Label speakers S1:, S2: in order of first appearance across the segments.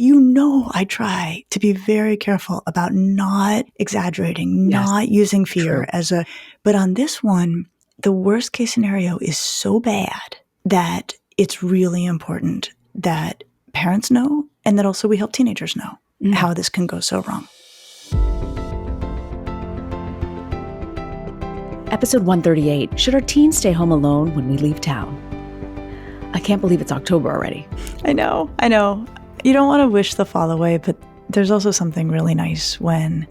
S1: I try to be very careful about not exaggerating, not using fear but on this one, the worst case scenario is so bad that it's really important that parents know and that also we help teenagers know how this can go so wrong.
S2: Episode 138, should our teens stay home alone when we leave town? I can't believe it's October already.
S1: I know. You don't want to wish the fall away, but there's also something really nice when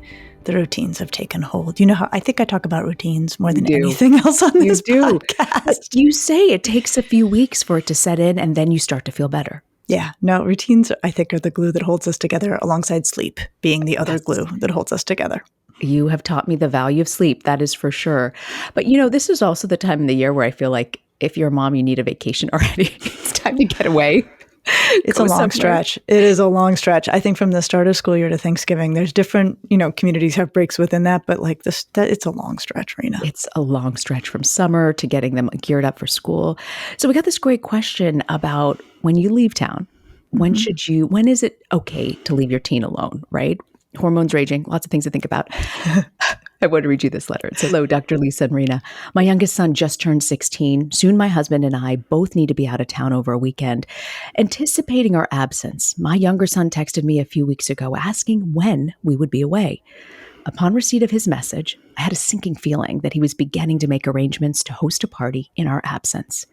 S1: the routines have taken hold. You know how I think I talk about routines more than anything else on this podcast.
S2: You say it takes a few weeks for it to set in and then you start to feel better.
S1: Yeah. No, routines, I think, are the glue that holds us together alongside sleep being the other glue that holds us together.
S2: You have taught me the value of sleep. That is for sure. But, this is also the time of the year where I feel like if you're a mom, you need a vacation already. It's time to get away.
S1: It's a long stretch. It is a long stretch. I think from the start of school year to Thanksgiving, there's different, communities have breaks within that, but like it's a long stretch, Reena.
S2: It's a long stretch from summer to getting them geared up for school. So we got this great question about when you leave town, when is it okay to leave your teen alone, right? Hormones raging, lots of things to think about. I want to read you this letter. It says, hello, Dr. Lisa and Reena. My youngest son just turned 16. Soon my husband and I both need to be out of town over a weekend. Anticipating our absence, my younger son texted me a few weeks ago asking when we would be away. Upon receipt of his message, I had a sinking feeling that he was beginning to make arrangements to host a party in our absence.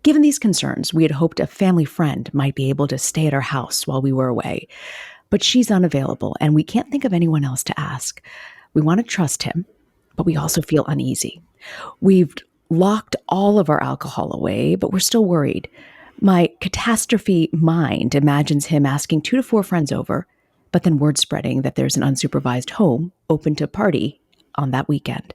S2: Given these concerns, we had hoped a family friend might be able to stay at our house while we were away. But she's unavailable, and we can't think of anyone else to ask. We want to trust him, but we also feel uneasy. We've locked all of our alcohol away, but we're still worried. My catastrophe mind imagines him asking 2 to 4 friends over, but then word spreading that there's an unsupervised home open to party on that weekend.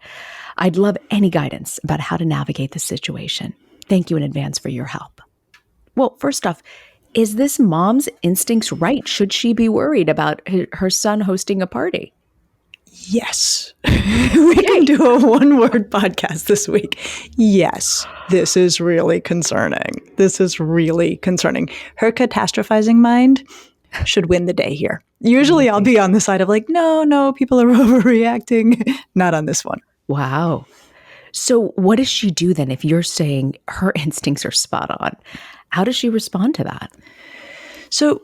S2: I'd love any guidance about how to navigate this situation. Thank you in advance for your help. Well, first off, is this mom's instincts right? Should she be worried about her son hosting a party?
S1: Yes. We can do a one-word podcast this week. Yes, this is really concerning. Her catastrophizing mind should win the day here. Usually I'll be on the side of like, no, people are overreacting. Not on this one.
S2: Wow. So what does she do then if you're saying her instincts are spot on? How does she respond to that?
S1: So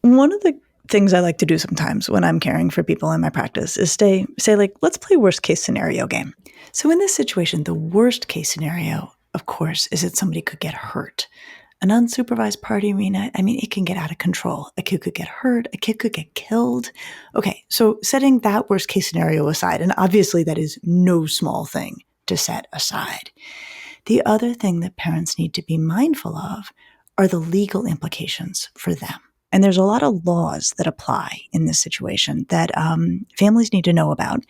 S1: one of the things I like to do sometimes when I'm caring for people in my practice is say like, let's play worst case scenario game. So in this situation, the worst case scenario, of course, is that somebody could get hurt. An unsupervised party, Reena, it can get out of control. A kid could get hurt. A kid could get killed. Okay, so setting that worst case scenario aside, and obviously that is no small thing to set aside. The other thing that parents need to be mindful of are the legal implications for them. And there's a lot of laws that apply in this situation that families need to know about.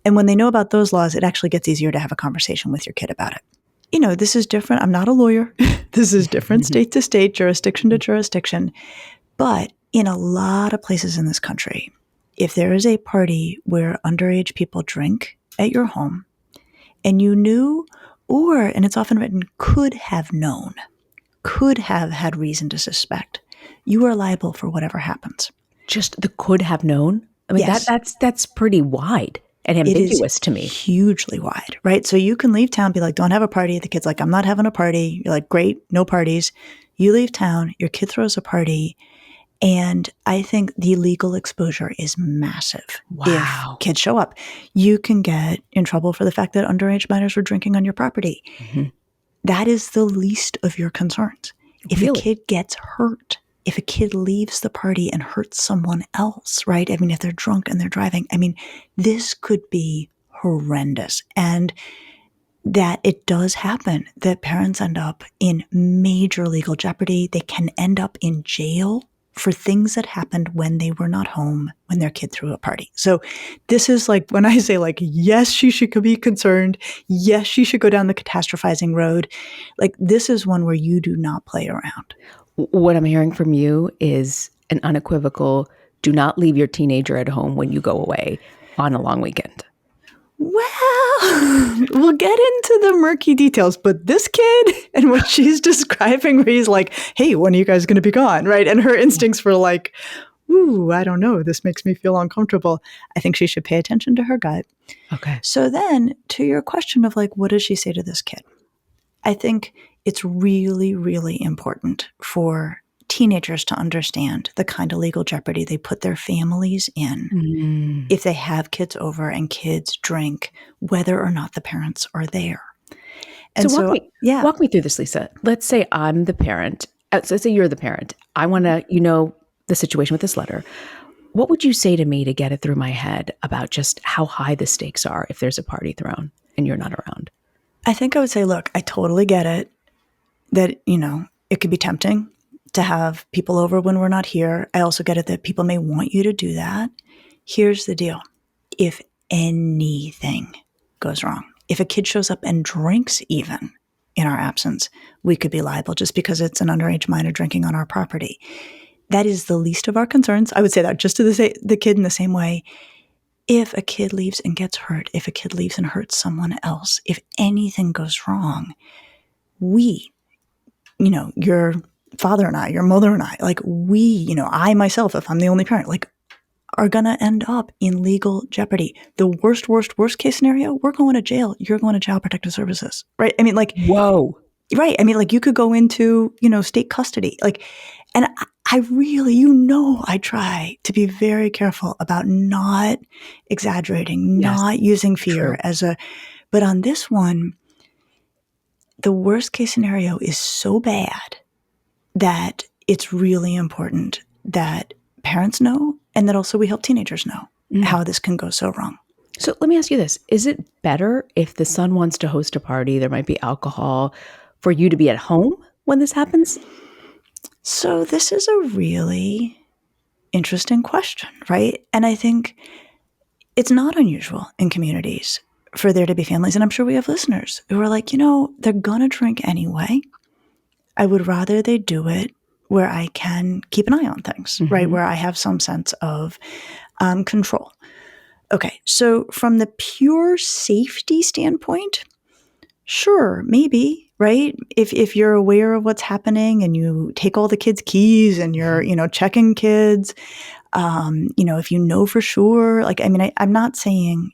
S1: And when they know about those laws, it actually gets easier to have a conversation with your kid about it. This is different. I'm not a lawyer. This is different state to state, jurisdiction to jurisdiction. But in a lot of places in this country, if there is a party where underage people drink at your home and you knew, and it's often written, could have known, could have had reason to suspect, you are liable for whatever happens.
S2: Just the could have known? Yes. That's pretty wide and ambiguous to me.
S1: Hugely wide, right? So you can leave town, be like, don't have a party. The kid's like, I'm not having a party. You're like, great, no parties. You leave town, your kid throws a party. And I think the legal exposure is massive.
S2: Wow.
S1: If kids show up, you can get in trouble for the fact that underage minors were drinking on your property. Mm-hmm. That is the least of your concerns. If a kid gets hurt, if a kid leaves the party and hurts someone else, right? If they're drunk and they're driving, this could be horrendous. And that it does happen that parents end up in major legal jeopardy. They can end up in jail for things that happened when they were not home, when their kid threw a party. So this is like, when I say like, yes, she should be concerned. Yes, she should go down the catastrophizing road. Like, this is one where you do not play around.
S2: What I'm hearing from you is an unequivocal, do not leave your teenager at home when you go away on a long weekend.
S1: Well, we'll get into the murky details, but this kid and what she's describing, where he's like, hey, when are you guys going to be gone? Right. And her instincts were like, ooh, I don't know, this makes me feel uncomfortable. I think she should pay attention to her gut.
S2: Okay.
S1: So then to your question of like, what does she say to this kid? I think it's really, really important for teenagers to understand the kind of legal jeopardy they put their families in if they have kids over and kids drink, whether or not the parents are there. And
S2: So
S1: yeah.
S2: walk me through this, Lisa. Let's say I'm the parent. So let's say you're the parent. I want to, the situation with this letter. What would you say to me to get it through my head about just how high the stakes are if there's a party thrown and you're not around?
S1: I think I would say, look, I totally get it that, it could be tempting to have people over when we're not here. I also get it that people may want you to do that. Here's the deal. If anything goes wrong, if a kid shows up and drinks even in our absence, we could be liable just because it's an underage minor drinking on our property. That is the least of our concerns. I would say that just to the kid in the same way. If a kid leaves and gets hurt, if a kid leaves and hurts someone else, if anything goes wrong, we, your father and I, your mother and I, like we, I myself, if I'm the only parent, like are going to end up in legal jeopardy. The worst case scenario, we're going to jail. You're going to Child Protective Services, right? I mean, like,
S2: whoa.
S1: Right. I mean, like you could go into, state custody, like, and I really, I try to be very careful about not exaggerating, not using fear but on this one, the worst case scenario is so bad that it's really important that parents know and that also we help teenagers know how this can go so wrong.
S2: So let me ask you this. Is it better if the son wants to host a party, there might be alcohol, for you to be at home when this happens?
S1: So this is a really interesting question, right? And I think it's not unusual in communities for there to be families, and I'm sure we have listeners who are like, they're going to drink anyway. I would rather they do it where I can keep an eye on things, right? Where I have some sense of control. Okay, so from the pure safety standpoint, sure, maybe, right? If you're aware of what's happening and you take all the kids' keys and you're, checking kids, if you know for sure, like, I mean, I'm not saying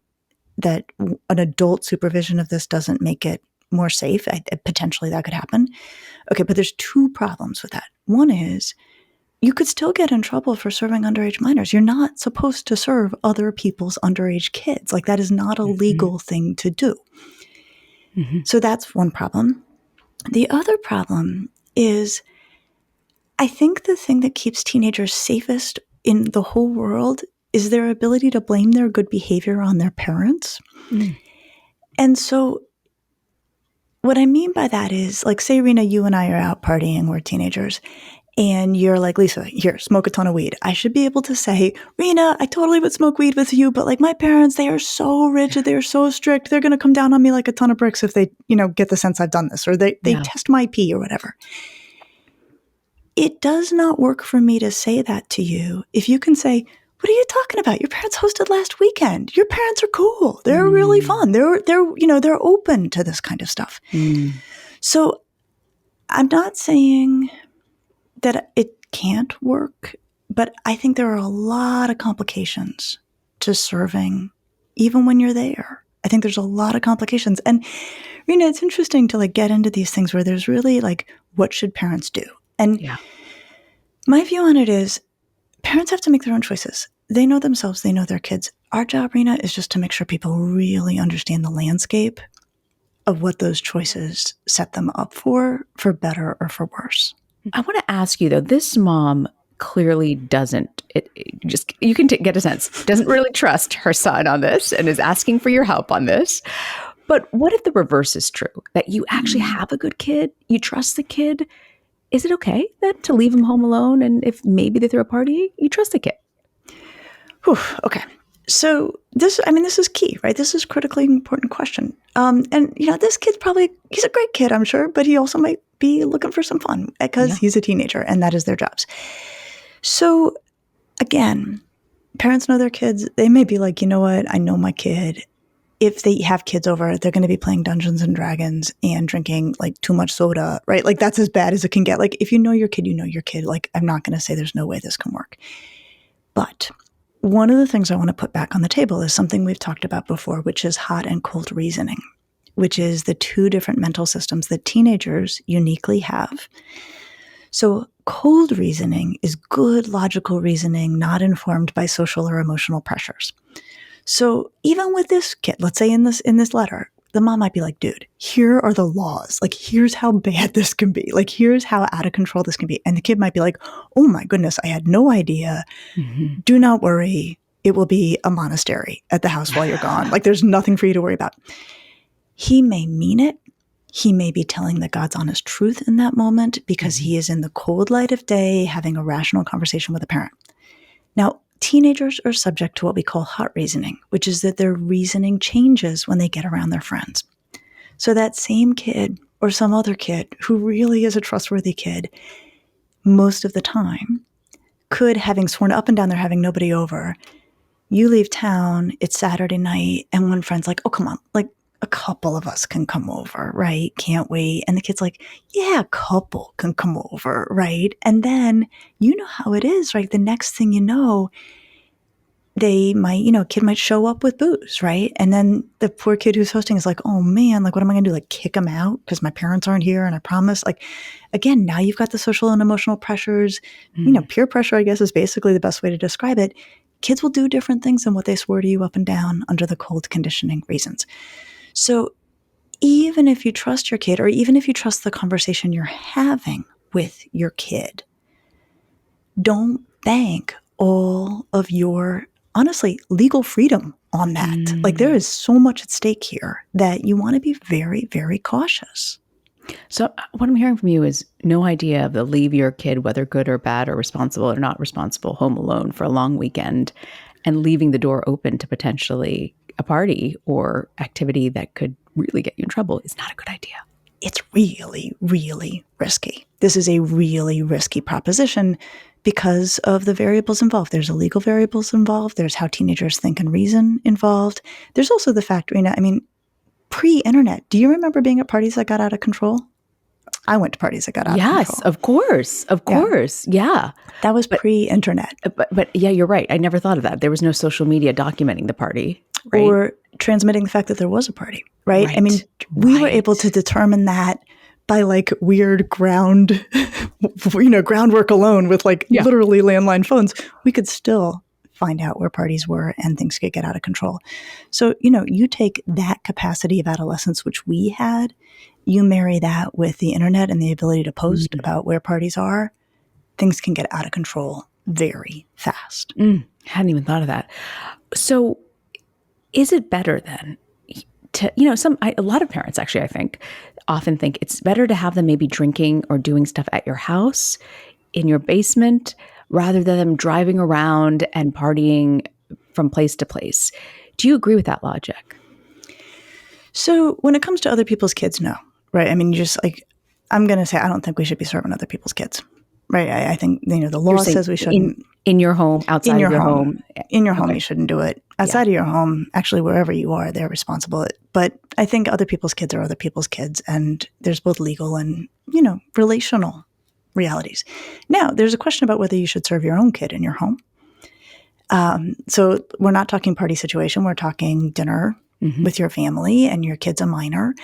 S1: that an adult supervision of this doesn't make it more safe. Potentially that could happen. Okay, but there's two problems with that. One is you could still get in trouble for serving underage minors. You're not supposed to serve other people's underage kids. Like that is not a legal thing to do. So that's one problem. The other problem is I think the thing that keeps teenagers safest in the whole world is their ability to blame their good behavior on their parents. And so what I mean by that is, like, say, Reena, you and I are out partying, we're teenagers, and you're like, Lisa, here, smoke a ton of weed. I should be able to say, Reena, I totally would smoke weed with you, but like my parents, they are so rigid, they're so strict, they're going to come down on me like a ton of bricks if they, get the sense I've done this, or they test my pee or whatever. It does not work for me to say that to you if you can say, what are you talking about? Your parents hosted last weekend. Your parents are cool. They're really fun. They're open to this kind of stuff. So I'm not saying that it can't work, but I think there are a lot of complications to serving even when you're there. I think there's a lot of complications. And Reena, it's interesting to like get into these things where there's really like, what should parents do? And my view on it is parents have to make their own choices. They know themselves. They know their kids. Our job, Reena, is just to make sure people really understand the landscape of what those choices set them up for better or for worse.
S2: I want to ask you, though, this mom clearly doesn't, you can get a sense, doesn't really trust her son on this and is asking for your help on this. But what if the reverse is true? That you actually have a good kid, you trust the kid? Is it okay then to leave him home alone? And if maybe they throw a party, you trust the kid?
S1: Whew, okay. So this is key, right? This is a critically important question. And, this kid's he's a great kid, I'm sure, but he also might be looking for some fun because he's a teenager and that is their jobs. So again, parents know their kids. They may be like, you know what? I know my kid. If they have kids over, they're going to be playing Dungeons and Dragons and drinking like too much soda, right? Like that's as bad as it can get. Like if you know your kid, you know your kid. Like I'm not going to say there's no way this can work. But one of the things I want to put back on the table is something we've talked about before, which is hot and cold reasoning, which is the two different mental systems that teenagers uniquely have. So cold reasoning is good logical reasoning, not informed by social or emotional pressures. So even with this kid, let's say in this letter, the mom might be like, dude, here are the laws. Like, here's how bad this can be. Like, here's how out of control this can be. And the kid might be like, oh my goodness, I had no idea. Mm-hmm. Do not worry. It will be a monastery at the house while you're gone. Like, there's nothing for you to worry about. He may mean it. He may be telling the God's honest truth in that moment because he is in the cold light of day having a rational conversation with a parent. Now, teenagers are subject to what we call hot reasoning, which is that their reasoning changes when they get around their friends. So that same kid or some other kid who really is a trustworthy kid, most of the time, could, having sworn up and down they're having nobody over, you leave town, it's Saturday night, and one friend's like, oh, come on, like, a couple of us can come over, right? Can't wait. And the kid's like, yeah, a couple can come over, right? And then you know how it is, right? The next thing you know, they might, kid might show up with booze, right? And then the poor kid who's hosting is like, oh man, like, what am I going to do? Like, kick them out because my parents aren't here and I promise. Like, again, now you've got the social and emotional pressures. Peer pressure, I guess, is basically the best way to describe it. Kids will do different things than what they swore to you up and down under the cold conditioning reasons. So even if you trust your kid, or even if you trust the conversation you're having with your kid, don't bank all of your, honestly, legal freedom on that. Like, there is so much at stake here that you want to be very, very cautious.
S2: So what I'm hearing from you is no idea of the leave your kid, whether good or bad or responsible or not responsible, home alone for a long weekend and leaving the door open to potentially a party or activity that could really get you in trouble is not a good idea.
S1: It's really, really risky. This is a really risky proposition because of the variables involved. There's illegal variables involved. There's how teenagers think and reason involved. There's also the fact, Reena, pre-internet, do you remember being at parties that got out of control? I went to parties that got out of control.
S2: Yes, of course. Yeah.
S1: That was pre-internet.
S2: But yeah, you're right. I never thought of that. There was no social media documenting the party. Right?
S1: Or transmitting the fact that there was a party, right? We were able to determine that by like weird groundwork alone with literally landline phones. We could still find out where parties were and things could get out of control. So, you take that capacity of adolescence, which we had, you marry that with the internet and the ability to post about where parties are, things can get out of control very fast.
S2: Hadn't even thought of that. So is it better then to, a lot of parents actually, I think, often think it's better to have them maybe drinking or doing stuff at your house, in your basement, rather than them driving around and partying from place to place. Do you agree with that logic?
S1: So when it comes to other people's kids, no, right? I'm going to say, I don't think we should be serving other people's kids, right? I think, the law says we shouldn't.
S2: In your home, outside of your home.
S1: In your home, you shouldn't do it. Outside of your home, actually, wherever you are, they're responsible. But I think other people's kids are other people's kids, and there's both legal and, relational realities. Now, there's a question about whether you should serve your own kid in your home. So we're not talking party situation. We're talking dinner with your family and your kid's a minor.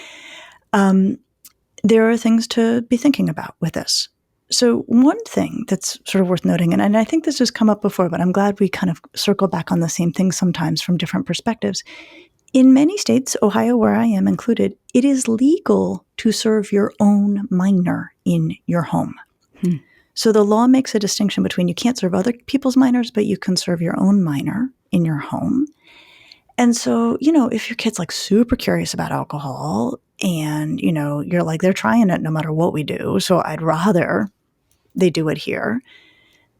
S1: There are things to be thinking about with this. So one thing that's sort of worth noting, and I think this has come up before, but I'm glad we kind of circle back on the same thing sometimes from different perspectives. In many states, Ohio, where I am included, it is legal to serve your own minor in your home. So the law makes a distinction between you can't serve other people's minors, but you can serve your own minor in your home. And so, if your kid's like super curious about alcohol and, you're like, they're trying it no matter what we do, so I'd rather they do it here.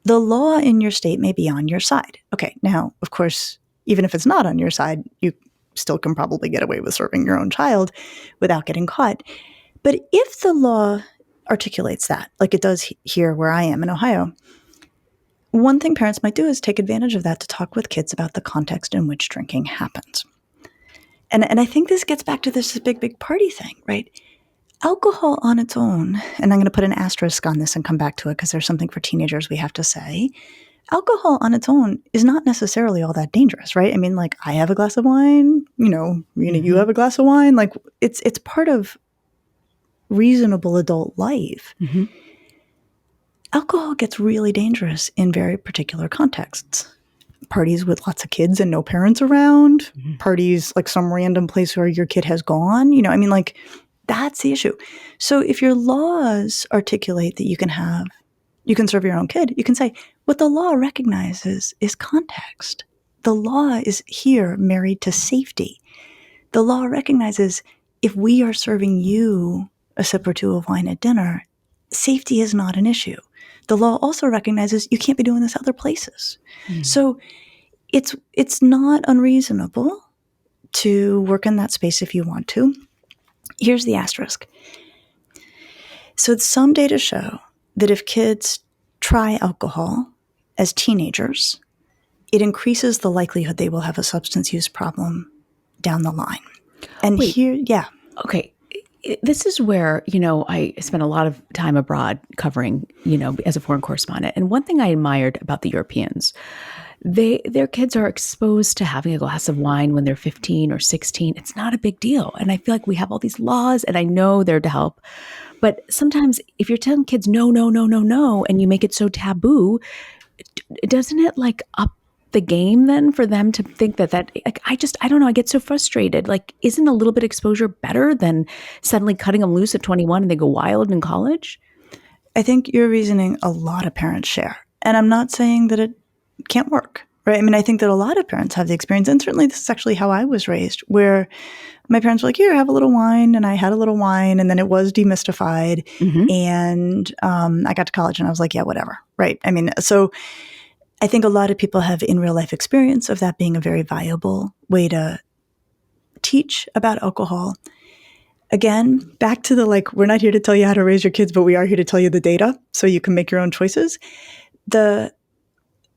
S1: The law in your state may be on your side. Okay, now, of course, even if it's not on your side, you still can probably get away with serving your own child without getting caught. But if the law articulates that, like it does here where I am in Ohio, one thing parents might do is take advantage of that to talk with kids about the context in which drinking happens. And I think this gets back to this big party thing, right? Alcohol on its own, and I'm going to put an asterisk on this and come back to it because there's something for teenagers we have to say, alcohol on its own is not necessarily all that dangerous, right? I mean, like, I have a glass of wine, you have a glass of wine. Like, it's part of reasonable adult life.
S2: Mm-hmm.
S1: Alcohol gets really dangerous in very particular contexts. Parties with lots of kids and no parents around, parties like some random place where your kid has gone, like, that's the issue. So if your laws articulate that you can serve your own kid, you can say, what the law recognizes is context. The law is here married to safety. The law recognizes if we are serving you a sip or two of wine at dinner, safety is not an issue. The law also recognizes you can't be doing this other places. So it's not unreasonable to work in that space if you want to. Here's the asterisk. So some data show that if kids try alcohol as teenagers, it increases the likelihood they will have a substance use problem down the line. And
S2: Okay. This is where, I spent a lot of time abroad covering, as a foreign correspondent. And one thing I admired about the Europeans, their kids are exposed to having a glass of wine when they're 15 or 16. It's not a big deal. And I feel like we have all these laws, and I know they're to help. But sometimes if you're telling kids, no, no, no, no, no, and you make it so taboo, doesn't it like up the game then for them to think that like, I don't know, I get so frustrated. Like, isn't a little bit exposure better than suddenly cutting them loose at 21 and they go wild in college?
S1: I think your reasoning a lot of parents share. And I'm not saying that it can't work, right? I mean, I think that a lot of parents have the experience, and certainly this is actually how I was raised, where my parents were like, here, have a little wine. And I had a little wine, and then it was demystified. And I got to college and I was like, yeah, whatever, right? I mean, so I think a lot of people have in real life experience of that being a very viable way to teach about alcohol. Again, back to the, like, we're not here to tell you how to raise your kids, but we are here to tell you the data so you can make your own choices. The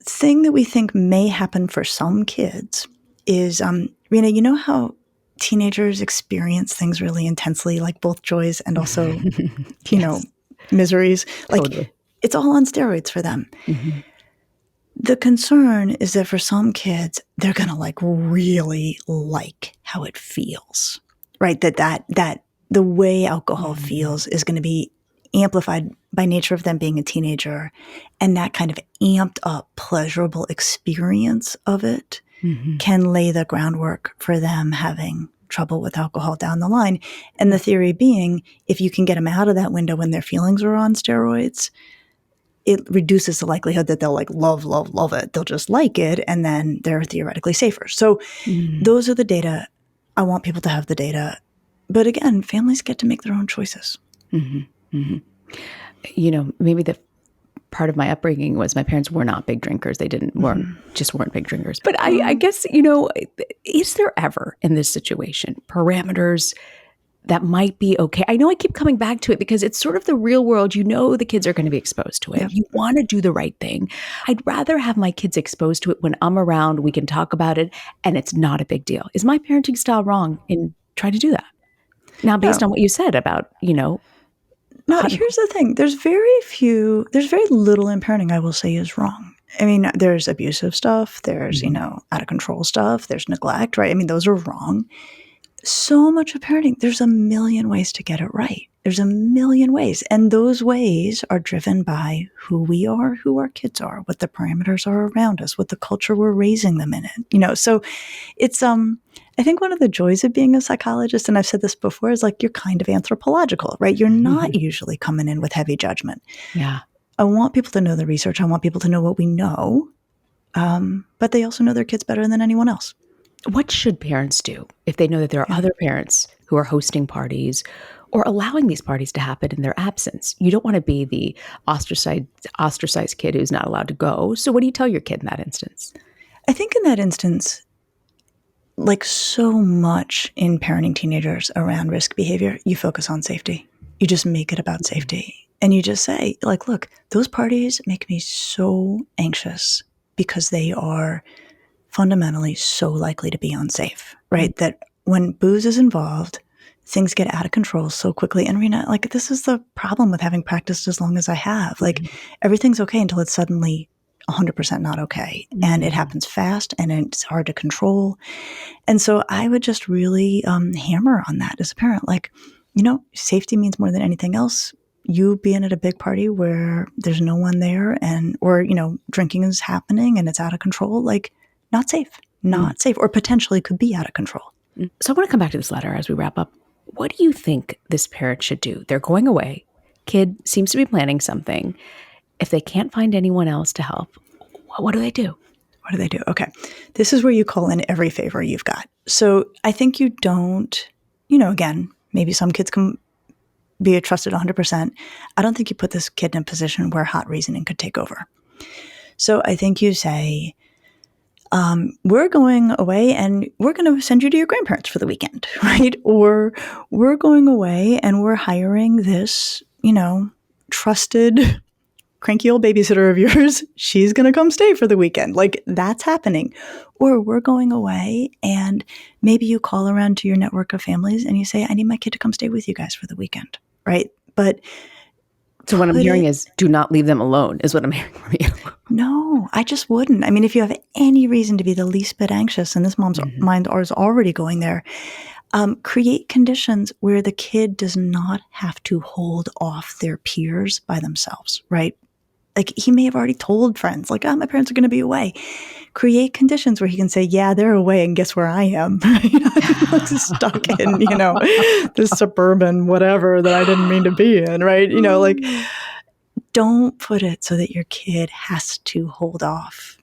S1: thing that we think may happen for some kids is, Reena, you know how teenagers experience things really intensely, like both joys and also, miseries? Like, totally. It's all on steroids for them. The concern is that for some kids, they're going to like really like how it feels, right? That the way alcohol feels is going to be amplified by nature of them being a teenager, and that kind of amped up pleasurable experience of it can lay the groundwork for them having trouble with alcohol down the line. And the theory being, if you can get them out of that window when their feelings are on steroids, it reduces the likelihood that they'll like love it. They'll just like it, and then they're theoretically safer. So those are the data. I want people to have the data. But again, families get to make their own choices.
S2: Maybe the part of my upbringing was my parents were not big drinkers. They weren't big drinkers. But I guess, is there ever in this situation parameters that might be okay? I know I keep coming back to it because it's sort of the real world. The kids are going to be exposed to it. Yep. You want to do the right thing. I'd rather have my kids exposed to it when I'm around, we can talk about it, and it's not a big deal. Is my parenting style wrong in trying to do that? Now, based on what you said about, No,
S1: here's the thing. There's very little in parenting I will say is wrong. I mean, there's abusive stuff. There's, out of control stuff. There's neglect, right? I mean, those are wrong. So much of parenting, there's a million ways to get it right. There's a million ways. And those ways are driven by who we are, who our kids are, what the parameters are around us, what the culture we're raising them in. So it's, I think one of the joys of being a psychologist, and I've said this before, is like you're kind of anthropological, right? You're not usually coming in with heavy judgment.
S2: Yeah.
S1: I want people to know the research. I want people to know what we know. But they also know their kids better than anyone else.
S2: What should parents do if they know that there are other parents who are hosting parties or allowing these parties to happen in their absence? You don't want to be the ostracized kid who's not allowed to go. So what do you tell your kid in that instance?
S1: I think in that instance, like so much in parenting teenagers around risk behavior, you focus on safety. You just make it about safety. And you just say, like, look, those parties make me so anxious because they are fundamentally so likely to be unsafe, right? That when booze is involved, things get out of control so quickly. And Reena, like, this is the problem with having practiced as long as I have. Like, everything's okay until it's suddenly 100% not okay. And it happens fast and it's hard to control. And so I would just really hammer on that as a parent. Like, safety means more than anything else. You being at a big party where there's no one there or drinking is happening and it's out of control, like not safe, or potentially could be out of control.
S2: So I want to come back to this letter as we wrap up. What do you think this parent should do? They're going away. Kid seems to be planning something. If they can't find anyone else to help, what do they do?
S1: What do they do? Okay. This is where you call in every favor you've got. So I think you don't, again, maybe some kids can be trusted 100%. I don't think you put this kid in a position where hot reasoning could take over. So I think you say, we're going away and we're going to send you to your grandparents for the weekend, right? Or we're going away and we're hiring this, trusted cranky old babysitter of yours. She's going to come stay for the weekend. Like that's happening. Or we're going away and maybe you call around to your network of families and you say, I need my kid to come stay with you guys for the weekend, right? But
S2: so what I'm hearing is do not leave them alone is what I'm hearing from you.
S1: No, I just wouldn't. I mean, if you have any reason to be the least bit anxious, and this mom's mind is already going there, create conditions where the kid does not have to hold off their peers by themselves, right? Like he may have already told friends, like, my parents are going to be away. Create conditions where he can say, yeah, they're away and guess where I am? I'm stuck in, this suburban whatever that I didn't mean to be in, right? Like don't put it so that your kid has to hold off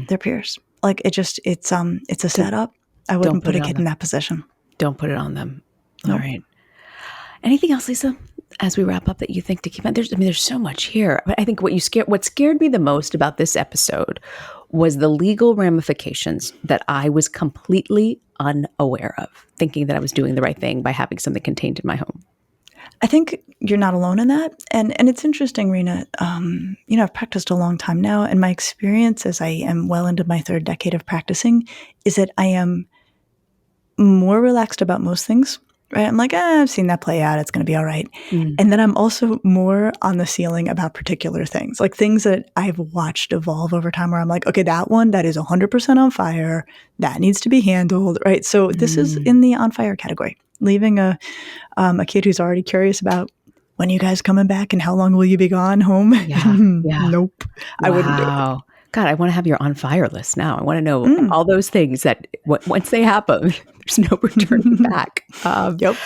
S1: their peers. Like it's a setup. I wouldn't put a kid in that position.
S2: Don't put it on them. All right. Anything else, Lisa, as we wrap up that you think to keep on? There's so much here. But I think what scared me the most about this episode was the legal ramifications that I was completely unaware of, thinking that I was doing the right thing by having something contained in my home.
S1: I think you're not alone in that. And it's interesting, Reena, I've practiced a long time now, and my experience as I am well into my third decade of practicing is that I am more relaxed about most things. Right? I'm like, I've seen that play out. It's going to be all right. And then I'm also more on the ceiling about particular things, like things that I've watched evolve over time where I'm like, okay, that one, that is 100% on fire. That needs to be handled, right? So this is in the on fire category. Leaving a kid who's already curious about when are you guys coming back and how long will you be gone home?
S2: Yeah.
S1: Nope. Wow. I wouldn't do it.
S2: God, I want to have your on fire list now. I want to know all those things that once they happen, there's no returning back.
S1: Yep.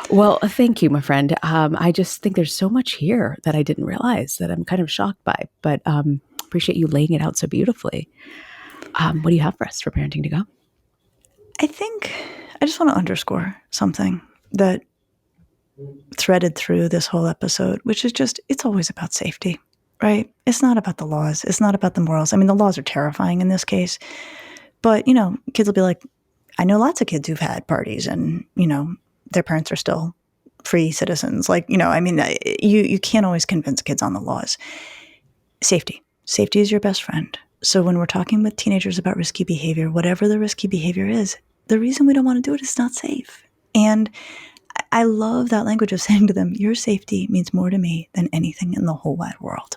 S2: Well, thank you, my friend. I just think there's so much here that I didn't realize that I'm kind of shocked by, but appreciate you laying it out so beautifully. What do you have for us for Parenting to Go?
S1: I think I just want to underscore something that threaded through this whole episode, which is just, it's always about safety. Right? It's not about the laws. It's not about the morals. I mean, the laws are terrifying in this case. But, kids will be like, I know lots of kids who've had parties and, their parents are still free citizens. Like, you can't always convince kids on the laws. Safety. Safety is your best friend. So when we're talking with teenagers about risky behavior, whatever the risky behavior is, the reason we don't want to do it is not safe. And I love that language of saying to them, your safety means more to me than anything in the whole wide world.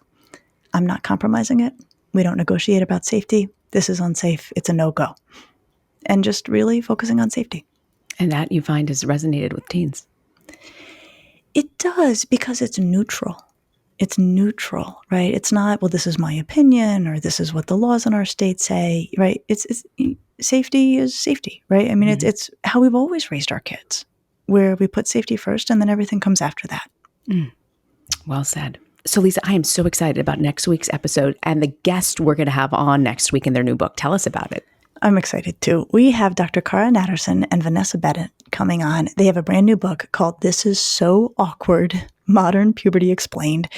S1: I'm not compromising it. We don't negotiate about safety. This is unsafe. It's a no-go. And just really focusing on safety.
S2: And that you find has resonated with teens.
S1: It does, because it's neutral. It's neutral, right? It's not, well, this is my opinion or this is what the laws in our state say, right? It's safety is safety, right? I mean, it's how we've always raised our kids, where we put safety first and then everything comes after that.
S2: Well said. So Lisa, I am so excited about next week's episode and the guest we're going to have on next week in their new book. Tell us about it.
S1: I'm excited too. We have Dr. Cara Natterson and Vanessa Bennett coming on. They have a brand new book called This Is So Awkward, Modern Puberty Explained.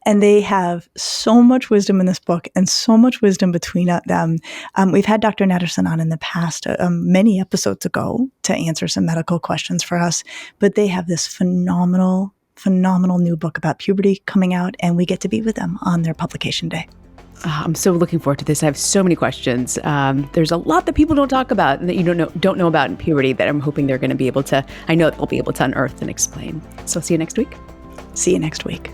S1: And they have so much wisdom in this book and so much wisdom between them. We've had Dr. Natterson on in the past, many episodes ago, to answer some medical questions for us. But they have this phenomenal new book about puberty coming out, and we get to be with them on their publication day.
S2: I'm so looking forward to this. I have so many questions. There's a lot that people don't talk about and that you don't know about in puberty that I'm hoping they'll be able to unearth and explain. So see you next week.
S1: See you next week.